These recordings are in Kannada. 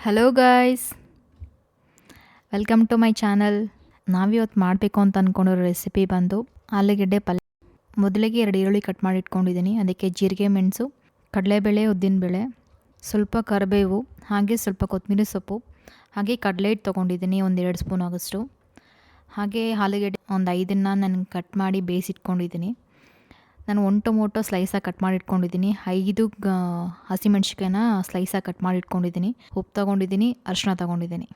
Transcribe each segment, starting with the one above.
Hello guys, welcome to my channel. ನಾವಿವತ್ತು ಮಾಡಬೇಕು ಅಂತ ಅಂದ್ಕೊಂಡಿರೋ ರೆಸಿಪಿ ಬಂದು ಆಲೂಗೆಡ್ಡೆ ಪಲ್ಯ. ಮೊದಲಿಗೆ 2 ಈರುಳ್ಳಿ ಕಟ್ ಮಾಡಿ ಇಟ್ಕೊಂಡಿದ್ದೀನಿ. ಅದಕ್ಕೆ ಜೀರಿಗೆ, ಮೆಣಸು, ಕಡಲೆಬೇಳೆ, ಉದ್ದಿನಬೇಳೆ, ಸ್ವಲ್ಪ ಕರಿಬೇವು, ಹಾಗೆ ಸ್ವಲ್ಪ ಕೊತ್ತಂಬರಿ ಸೊಪ್ಪು, ಹಾಗೆ ಕಡಲೆ ಹಿಟ್ಟು ತೊಗೊಂಡಿದ್ದೀನಿ, ಒಂದು 2 ಸ್ಪೂನ್ ಆಗೋಷ್ಟು. ಹಾಗೆ ಆಲೂಗೆಡ್ಡೆ ಒಂದು 5 ನಾನು ಕಟ್ ಮಾಡಿ ಬೇಯಿಸಿಟ್ಕೊಂಡಿದ್ದೀನಿ. ನಾನು 1 ಟೊಮೊಟೊ ಸ್ಲೈಸಾಗಿ ಕಟ್ ಮಾಡಿ ಇಟ್ಕೊಂಡಿದ್ದೀನಿ. 5 ಹಸಿಮೆಣ್ಸಿಕಾಯಿನ ಸ್ಲೈಸಾಗಿ ಕಟ್ ಮಾಡಿ ಇಟ್ಕೊಂಡಿದ್ದೀನಿ. ಉಪ್ಪು ತೊಗೊಂಡಿದ್ದೀನಿ, ಅರಿಶಿನ ತೊಗೊಂಡಿದ್ದೀನಿ.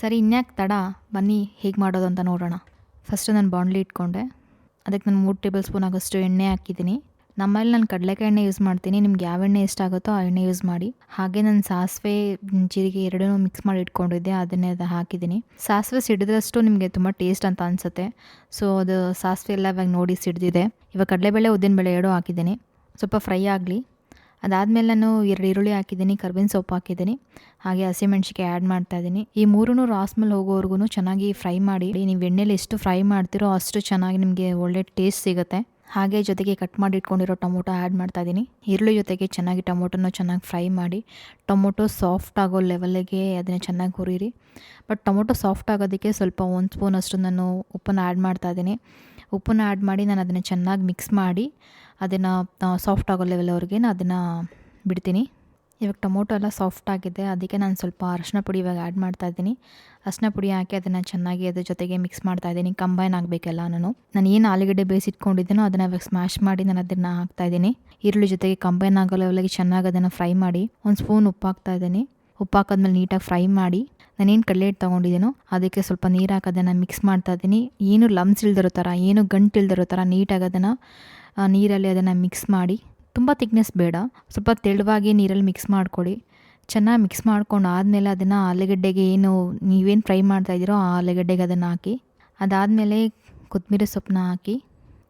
ಸರಿ, ಇನ್ಯಾಕೆ ತಡ, ಬನ್ನಿ ಹೇಗೆ ಮಾಡೋದು ಅಂತ ನೋಡೋಣ. ಫಸ್ಟು ನಾನು ಬಾಣಲಿ ಇಟ್ಕೊಂಡೆ. ಅದಕ್ಕೆ ನಾನು 3 ಟೇಬಲ್ ಸ್ಪೂನ್ ಆಗೋಷ್ಟು ಎಣ್ಣೆ ಹಾಕಿದ್ದೀನಿ. ನಮ್ಮಲ್ಲಿ ನಾನು ಕಡಲೆಕಾಯಿ ಎಣ್ಣೆ ಯೂಸ್ ಮಾಡ್ತೀನಿ. ನಿಮ್ಗೆ ಯಾವ ಎಣ್ಣೆ ಇಷ್ಟ ಆಗುತ್ತೋ ಆ ಎಣ್ಣೆ ಯೂಸ್ ಮಾಡಿ. ಹಾಗೆ ನಾನು ಸಾಸಿವೆ, ಜೀರಿಗೆ ಎರಡೂ ಮಿಕ್ಸ್ ಮಾಡಿ ಇಟ್ಕೊಂಡಿದ್ದೆ, ಅದನ್ನೇ ಹಾಕಿದ್ದೀನಿ. ಸಾಸಿವೆ ಸಿಡಿದಷ್ಟು ನಿಮಗೆ ತುಂಬ ಟೇಸ್ಟ್ ಅಂತ ಅನಿಸುತ್ತೆ. ಸೊ ಅದು ಸಾಸಿವೆ ಎಲ್ಲ ಇವಾಗ ನೋಡಿ ಸಿಡಿದಿದೆ. ಇವಾಗ ಕಡಲೆಬೇಳೆ, ಉದ್ದಿನಬೇಳೆ ಎರಡೂ ಹಾಕಿದ್ದೀನಿ. ಸ್ವಲ್ಪ ಫ್ರೈ ಆಗಲಿ. ಅದಾದಮೇಲೆ ನಾನು 2 ಈರುಳ್ಳಿ ಹಾಕಿದ್ದೀನಿ, ಕರ್ಬೇವಿನ ಸೊಪ್ಪು ಹಾಕಿದ್ದೀನಿ, ಹಾಗೆ ಹಸಿಮೆಣ್ಸಿಕಾಯಿ ಆ್ಯಡ್ ಮಾಡ್ತಾಯಿದ್ದೀನಿ. ಈ ಮೂರೂ ರಾಸ್ಮೇಲೆ ಹೋಗೋವರೆಗೂ ಚೆನ್ನಾಗಿ ಫ್ರೈ ಮಾಡಿ. ನೀವು ಎಣ್ಣೆಲಿ ಎಷ್ಟು ಫ್ರೈ ಮಾಡ್ತೀರೋ ಅಷ್ಟು ಚೆನ್ನಾಗಿ ನಿಮಗೆ ಒಳ್ಳೆ ಟೇಸ್ಟ್ ಸಿಗುತ್ತೆ. ಹಾಗೆ ಜೊತೆಗೆ ಕಟ್ ಮಾಡಿ ಇಟ್ಕೊಂಡಿರೋ ಟೊಮೊಟೊ ಆ್ಯಡ್ ಮಾಡ್ತಾಯಿದ್ದೀನಿ. ಈರುಳ್ಳಿ ಜೊತೆಗೆ ಚೆನ್ನಾಗಿ ಟೊಮೊಟೊನ ಚೆನ್ನಾಗಿ ಫ್ರೈ ಮಾಡಿ. ಟೊಮೊಟೊ ಸಾಫ್ಟ್ ಆಗೋ ಲೆವೆಲ್ಗೆ ಅದನ್ನು ಚೆನ್ನಾಗಿ ಹುರಿಯಿರಿ. ಬಟ್ ಟೊಮೊಟೊ ಸಾಫ್ಟ್ ಆಗೋದಕ್ಕೆ ಸ್ವಲ್ಪ 1 ಸ್ಪೂನ್ ಅಷ್ಟು ನಾನು ಉಪ್ಪನ್ನು ಆ್ಯಡ್ ಮಾಡ್ತಾಯಿದ್ದೀನಿ. ಉಪ್ಪನ್ನು ಆ್ಯಡ್ ಮಾಡಿ ನಾನು ಅದನ್ನು ಚೆನ್ನಾಗಿ ಮಿಕ್ಸ್ ಮಾಡಿ ಅದನ್ನು ಸಾಫ್ಟ್ ಆಗೋ ಲೆವೆಲ್ವರೆಗೆ ನಾನು ಅದನ್ನು ಬಿಡ್ತೀನಿ. ಇವಾಗ ಟೊಮೊಟೊ ಎಲ್ಲ ಸಾಫ್ಟ್ ಆಗಿದೆ, ಅದಕ್ಕೆ ನಾನು ಸ್ವಲ್ಪ ಅರಿಶಿನ ಪುಡಿ ಇವಾಗ ಆ್ಯಡ್ ಮಾಡ್ತಾಯಿದ್ದೀನಿ. ಅರಿಶಿನ ಪುಡಿ ಹಾಕಿ ಅದನ್ನು ಚೆನ್ನಾಗಿ ಅದ್ರ ಜೊತೆಗೆ ಮಿಕ್ಸ್ ಮಾಡ್ತಾಯಿದ್ದೀನಿ. ಕಂಬೈನ್ ಆಗಬೇಕೆಲ್ಲ. ನಾನು ಏನು ಆಲೂಗೆಡ್ಡೆ ಬೇಯಿಸಿಟ್ಕೊಂಡಿದ್ದೀನೋ ಅದನ್ನು ಇವಾಗ ಸ್ಮ್ಯಾಶ್ ಮಾಡಿ ನಾನು ಅದನ್ನು ಹಾಕ್ತಾಯಿದ್ದೀನಿ. ಈರುಳ್ಳಿ ಜೊತೆಗೆ ಕಂಬೈನ್ ಆಗೋ ಲೆವೆಲ್ಗೆ ಚೆನ್ನಾಗಿ ಅದನ್ನು ಫ್ರೈ ಮಾಡಿ 1 ಸ್ಪೂನ್ ಉಪ್ಪು ಹಾಕ್ತಾಯಿದ್ದೀನಿ. ಉಪ್ಪು ಹಾಕಿದ್ಮೇಲೆ ನೀಟಾಗಿ ಫ್ರೈ ಮಾಡಿ ನಾನೇನು ಕಡಲೆ ಹಿಟ್ಟು ತೊಗೊಂಡಿದ್ದೀನೋ ಅದಕ್ಕೆ ಸ್ವಲ್ಪ ನೀರು ಹಾಕೋದನ್ನು ಮಿಕ್ಸ್ ಮಾಡ್ತಾಯಿದ್ದೀನಿ. ಏನು ಲಮ್ಸ್ ಇಲ್ದಿರೋ ಥರ, ಏನು ಗಂಟು ಇಲ್ದಿರೋ ಥರ ನೀಟಾಗಿ ಅದನ್ನು ನೀರಲ್ಲಿ ಅದನ್ನು ಮಿಕ್ಸ್ ಮಾಡಿ. ತುಂಬ ತಿಕ್ನೆಸ್ ಬೇಡ, ಸ್ವಲ್ಪ ತೆಳುವಾಗಿ ನೀರಲ್ಲಿ ಮಿಕ್ಸ್ ಮಾಡ್ಕೊಳ್ಳಿ. ಚೆನ್ನಾಗಿ ಮಿಕ್ಸ್ ಮಾಡ್ಕೊಂಡು ಆದಮೇಲೆ ಅದನ್ನು ಆಲೂಗೆಡ್ಡೆಗೆ ನೀವೇನು ಫ್ರೈ ಮಾಡ್ತಾಯಿದ್ದೀರೋ ಆ ಆಲೂಗೆಡ್ಡೆಗೆ ಅದನ್ನು ಹಾಕಿ. ಅದಾದಮೇಲೆ ಕೊತ್ತಂಬರಿ ಸೊಪ್ಪನ್ನ ಹಾಕಿ.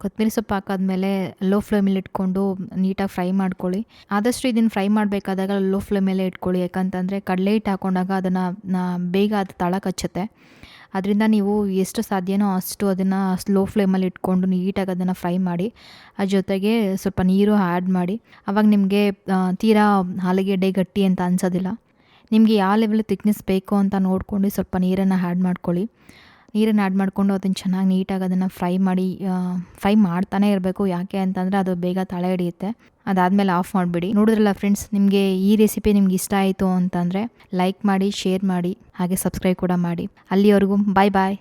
ಕೊತ್ತಂಬರಿ ಸೊಪ್ಪು ಹಾಕಾದ್ಮೇಲೆ ಲೋ ಫ್ಲೇಮಲ್ಲಿ ಇಟ್ಕೊಂಡು ನೀಟಾಗಿ ಫ್ರೈ ಮಾಡ್ಕೊಳ್ಳಿ. ಆದಷ್ಟು ಇದನ್ನು ಫ್ರೈ ಮಾಡಬೇಕಾದಾಗ ಲೋ ಫ್ಲೇಮಲ್ಲೇ ಇಟ್ಕೊಳ್ಳಿ. ಯಾಕಂತಂದರೆ ಕಡಲೆ ಹಿಟ್ಟು ಹಾಕೊಂಡಾಗ ಅದನ್ನು ಬೇಗ ಅದು ತಳ ಕಚ್ಚುತ್ತೆ. ಅದರಿಂದ ನೀವು ಎಷ್ಟು ಸಾಧ್ಯನೋ ಅಷ್ಟು ಅದನ್ನು ಸ್ಲೋ ಫ್ಲೇಮಲ್ಲಿ ಇಟ್ಕೊಂಡು ನೀಟಾಗಿ ಅದನ್ನು ಫ್ರೈ ಮಾಡಿ. ಅದ್ರ ಜೊತೆಗೆ ಸ್ವಲ್ಪ ನೀರು ಆ್ಯಡ್ ಮಾಡಿ. ಆವಾಗ ನಿಮಗೆ ತೀರಾ ಆಲೂಗೆಡ್ಡೆ ಗಟ್ಟಿ ಅಂತ ಅನಿಸೋದಿಲ್ಲ. ನಿಮಗೆ ಯಾವ ಲೆವೆಲ್ ತಿಕ್ನೆಸ್ ಬೇಕು ಅಂತ ನೋಡ್ಕೊಂಡು ಸ್ವಲ್ಪ ನೀರನ್ನು ಆ್ಯಡ್ ಮಾಡ್ಕೊಳ್ಳಿ. ನೀರನ್ನು ಆ್ಯಡ್ ಮಾಡಿಕೊಂಡು ಅದನ್ನು ಚೆನ್ನಾಗಿ ನೀಟಾಗಿ ಅದನ್ನು ಫ್ರೈ ಮಾಡ್ತಾನೆ ಇರಬೇಕು. ಯಾಕೆ ಅಂತಂದರೆ ಅದು ಬೇಗ ತಳ ಹಿಡಿಯುತ್ತೆ. ಅದಾದಮೇಲೆ ಆಫ್ ಮಾಡಿಬಿಡಿ. ನೋಡಿದ್ರಲ್ಲ ಫ್ರೆಂಡ್ಸ್, ನಿಮಗೆ ಈ ರೆಸಿಪಿ ನಿಮ್ಗೆ ಇಷ್ಟ ಆಯಿತು ಅಂತಂದರೆ ಲೈಕ್ ಮಾಡಿ, ಶೇರ್ ಮಾಡಿ, ಹಾಗೆ ಸಬ್ಸ್ಕ್ರೈಬ್ ಕೂಡ ಮಾಡಿ. ಅಲ್ಲಿವರೆಗೂ ಬಾಯ್ ಬಾಯ್.